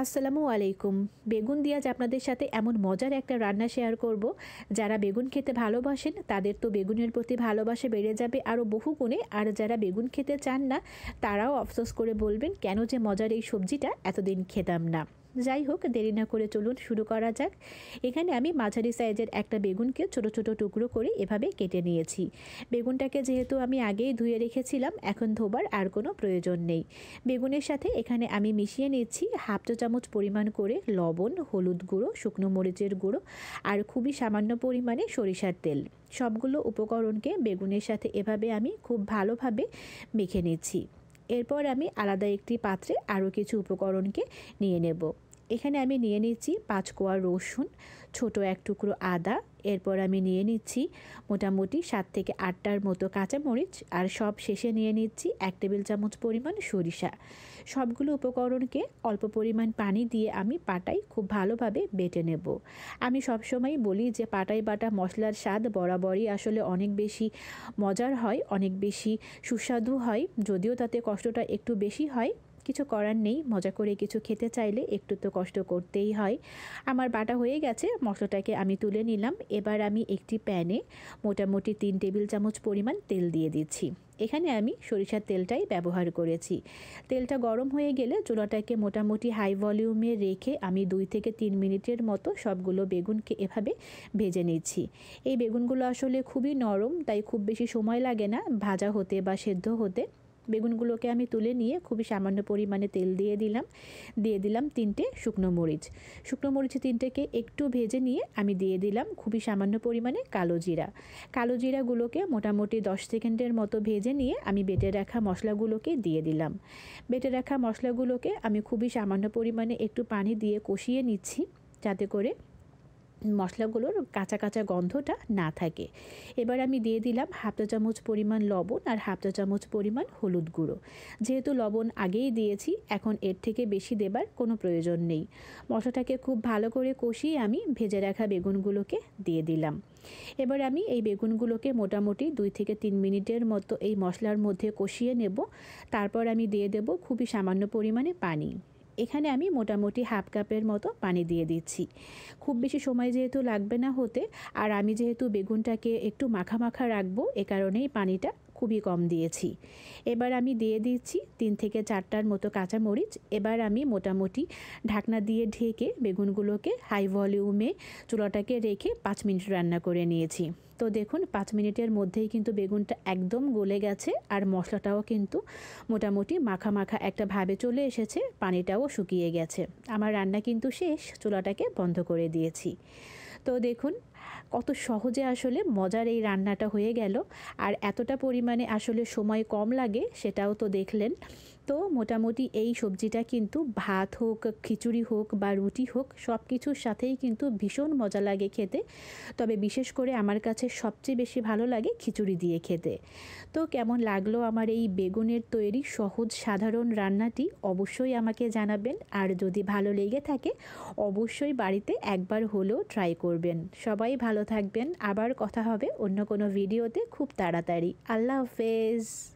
আসসালামু আলাইকুম। বেগুন দিয়ে আজ আপনাদের সাথে এমন মজার একটা রান্না শেয়ার করব। যারা বেগুন খেতে ভালোবাসেন তাদের তো বেগুনের প্রতি ভালোবাসা বেড়ে যাবে আরও বহুগুণে। আর যারা বেগুন খেতে চান না তারাও আফসোস করে বলবেন কেন যে মজার এই সবজিটা এতদিন খেতাম না। যাই হোক, দেরি না করে চলুন শুরু করা যাক। এখানে আমি মাঝারি সাইজের একটা বেগুনকে ছোট ছোট টুকরো করে এভাবে কেটে নিয়েছি। বেগুনটাকে যেহেতু আমি আগেই ধুয়ে রেখেছিলাম, এখন ধোবার আর কোনো প্রয়োজন নেই। বেগুনের সাথে এখানে আমি মিশিয়ে নিচ্ছি হাফ চা চামচ পরিমাণ করে লবণ, হলুদ গুঁড়ো, শুকনো মরিচের গুঁড়ো আর খুবই সামান্য পরিমাণে সরিষার তেল। সবগুলো উপকরণকে বেগুনের সাথে এভাবে আমি খুব ভালোভাবে মেখে নিচ্ছি। এরপর আমি আলাদা একটি পাত্রে আরও কিছু উপকরণকে নিয়ে নেব। এখানে আমি নিয়ে নিচ্ছি 5 কোয়া রসুন, ছোট এক টুকরো আদা। এরপর আমি নিয়ে নিচ্ছি মোটামুটি 7 থেকে 8টার মতো কাঁচামরিচ, আর সব শেষে নিয়ে নিচ্ছি 1 টেবিল চামচ পরিমাণ সরিষা। সবগুলো উপকরণকে অল্প পরিমাণ পানি দিয়ে আমি পাটায় খুব ভালোভাবে বেটে নেব। আমি সবসময় বলি যে পাটায় বাটা মশলার স্বাদ বরাবরই আসলে অনেক বেশি মজার হয়, অনেক বেশি সুস্বাদু হয়, যদিও তাতে কষ্টটা একটু বেশি হয়। কিছু করার নেই, মজা করে কিছু খেতে চাইলে একটু তো কষ্ট করতেই হয়। আমার বাটা হয়ে গেছে, মশলাটাকে আমি তুলে নিলাম। এবার আমি একটি প্যানে মোটামুটি 3 টেবিল চামচ পরিমাণ তেল দিয়ে দিচ্ছি। এখানে আমি সরিষার তেলটাই ব্যবহার করেছি। তেলটা গরম হয়ে গেলে চুলাটাকে মোটামুটি হাই ভলিউমে রেখে আমি 2 থেকে 3 মিনিটের মতো সবগুলো বেগুনকে এভাবে ভেজে নিচ্ছি। এই বেগুনগুলো আসলে খুবই নরম, তাই খুব বেশি সময় লাগে না ভাজা হতে বা সেদ্ধ হতে। বেগুনগুলোকে আমি তুলে নিয়ে খুবই সামান্য পরিমাণে তেল দিয়ে দিলাম 3টে শুকনো মরিচ। শুকনো মরিচ 3টেকে একটু ভেজে নিয়ে আমি দিয়ে দিলাম খুবই সামান্য পরিমাণে কালো জিরা। কালো জিরাগুলোকে মোটামুটি 10 সেকেন্ডের মতো ভেজে নিয়ে আমি বেটে রাখা মশলাগুলোকে দিয়ে দিলাম। বেটে রাখা মশলাগুলোকে আমি খুবই সামান্য পরিমাণে একটু পানি দিয়ে কষিয়ে নিচ্ছি, যাতে করে মশলাগুলোর কাঁচা কাঁচা গন্ধটা না থাকে। এবার আমি দিয়ে দিলাম হাফ চা চামচ পরিমাণ লবণ আর হাফ চা চামচ পরিমাণ হলুদ গুঁড়ো। যেহেতু লবণ আগেই দিয়েছি, এখন এর থেকে বেশি দেবার কোনো প্রয়োজন নেই। মশলাটাকে খুব ভালো করে কষিয়ে আমি ভেজে রাখা বেগুনগুলোকে দিয়ে দিলাম। এবার আমি এই বেগুনগুলোকে মোটামুটি 2 থেকে 3 মিনিটের মতো এই মশলার মধ্যে কষিয়ে নেব। তারপর আমি দিয়ে দেব খুবই সামান্য পরিমাণে পানি। এখানে আমি মোটামুটি হাফ কাপের মতো পানি দিয়ে দিচ্ছি। খুব বেশি সময় যেহেতু লাগবে না হতে, আর আমি যেহেতু বেগুনটাকে একটু মাখা মাখা রাখবো, এ কারণেই পানিটা খুবই কম দিয়েছি। এবার আমি দিয়ে দিচ্ছি 3 থেকে 4টার মতো কাঁচামরিচ। এবার আমি মোটামুটি ঢাকনা দিয়ে ঢেকে বেগুনগুলোকে হাই ভলিউমে চুলাটাকে রেখে 5 মিনিট রান্না করে নিয়েছি। তো দেখুন 5 মিনিটের মধ্যেই কিন্তু বেগুনটা একদম গলে গেছে, আর মশলাটাও কিন্তু মোটামুটি মাখা মাখা একটা ভাবে চলে এসেছে, পানিটাও শুকিয়ে গেছে। আমার রান্না কিন্তু শেষ, চুলাটাকে বন্ধ করে দিয়েছি। তো দেখুন কত সহজে আসলে মজার এই রান্নাটা হয়ে গেল, আর এতটা পরিমাণে আসলে সময় কম লাগে সেটাও তো দেখলেন। তো মোটামুটি এই সবজিটা কিন্তু ভাত হোক, খিচুড়ি হোক বা রুটি হোক, সব কিছুর সাথেই কিন্তু ভীষণ মজা লাগে খেতে। তবে বিশেষ করে আমার কাছে সবচেয়ে বেশি ভালো লাগে খিচুড়ি দিয়ে খেতে। তো কেমন লাগলো আমার এই বেগুনের তৈরি সহজ সাধারণ রান্নাটি অবশ্যই আমাকে জানাবেন, আর যদি ভালো লেগে থাকে অবশ্যই বাড়িতে একবার হলেও ট্রাই করবেন। সবাই ভালো থাকবেন, আবার কথা হবে অন্য কোনো ভিডিওতে খুব তাড়াতাড়ি। আল্লাহ হাফেজ।